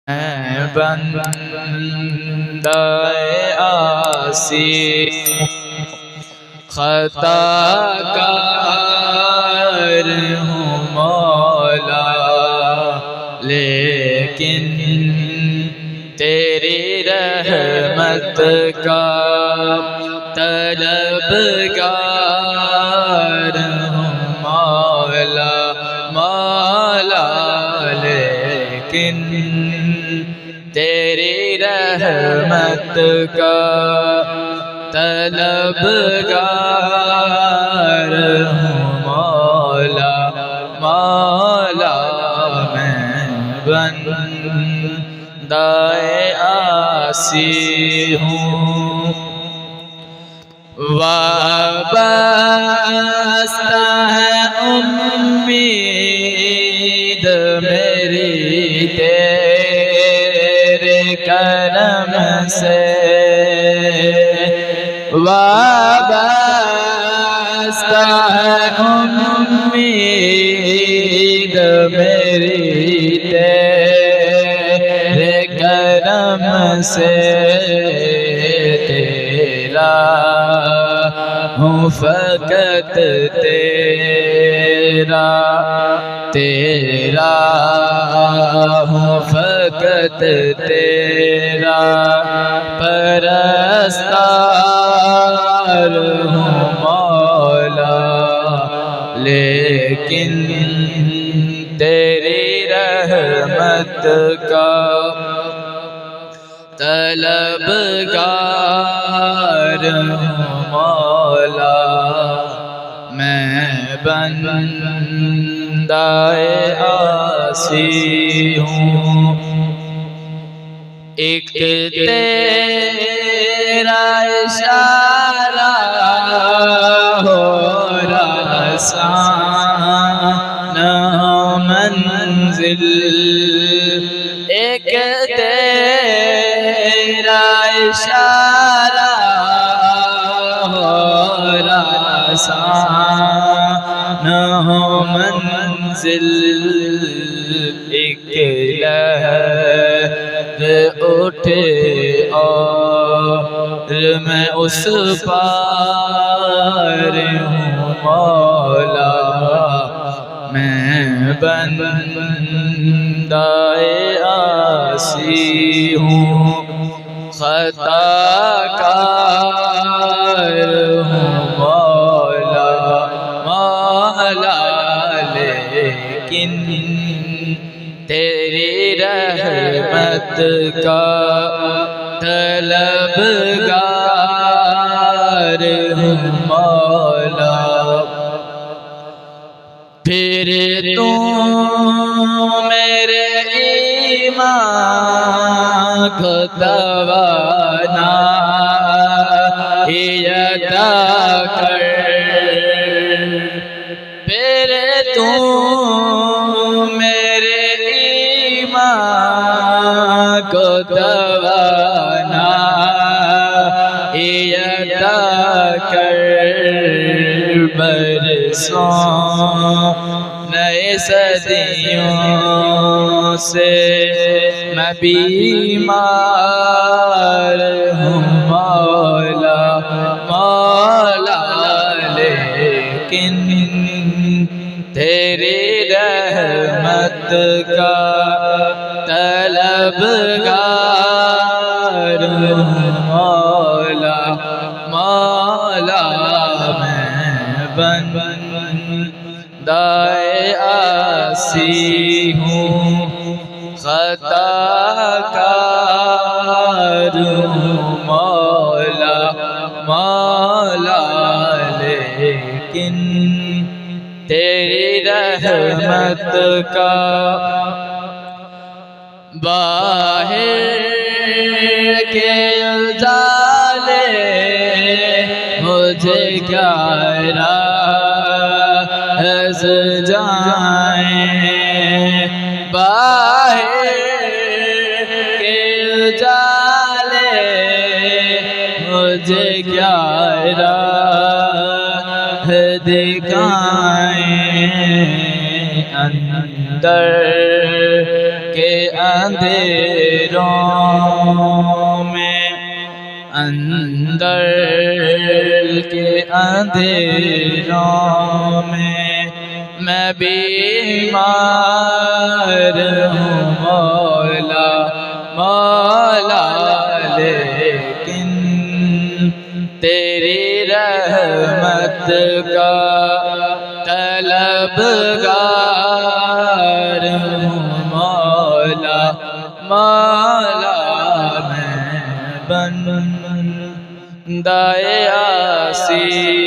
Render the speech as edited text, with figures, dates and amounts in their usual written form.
میں بندہ عاصی خطا کار ہوں مولا، لیکن تیری رحمت کا طلبگار ہوں مولا، مولا لیکن تیری رحمت کا طلبگار ہوں مولا، مولا میں بندہ عاصی ہوں، وابستہ ہے امید میری تیرے کرم سے، وابستہ ہے امید میری تیرے کرم سے، تیرا ہوں فقط تیرا، تیرا ہوں فقط تیرا پرستار ہوں مولا، لیکن تیری رحمت کا طلبگار ہوں مولا، میں بندہ عاصی ہوں، ایک تیرا اشارہ ہو رسان منزل، ایک تیرا اشارہ ہو رسان منزل، ایک لہر اٹھے اور میں اس پار ہوں مولا، میں بندہ عاصی ہوں، خطا کار ہوں مولا، مولا لیکن تیری رحمت کا طلبگار ہوں مولا، پھر تو میرے ایمان کو توانائی عطا کر، پھر تو میرے ایمان کو توانائی عطا کر، برسوں نئے صدیوں سے میں بیمار ہوں مولا، مولا لیکن تیری رحمت کا طلبگار ہوں مولا، مولا میں بندہ عاصی ہوں، خطا کار ہوں مولا، مولا لیکن تیری رحمت کا باہر کے الجالے مجھے کیا راز جائیں، باہر کے الجالے مجھے کیا راہ دکھائیں، اندر کے اندھیروں میں، اندر کے اندھیروں میں بیمار ہوں مولا مولا، لیکن تیری رحمت کا طلبگار ہوں مولا مولا، میں بندہ عاصی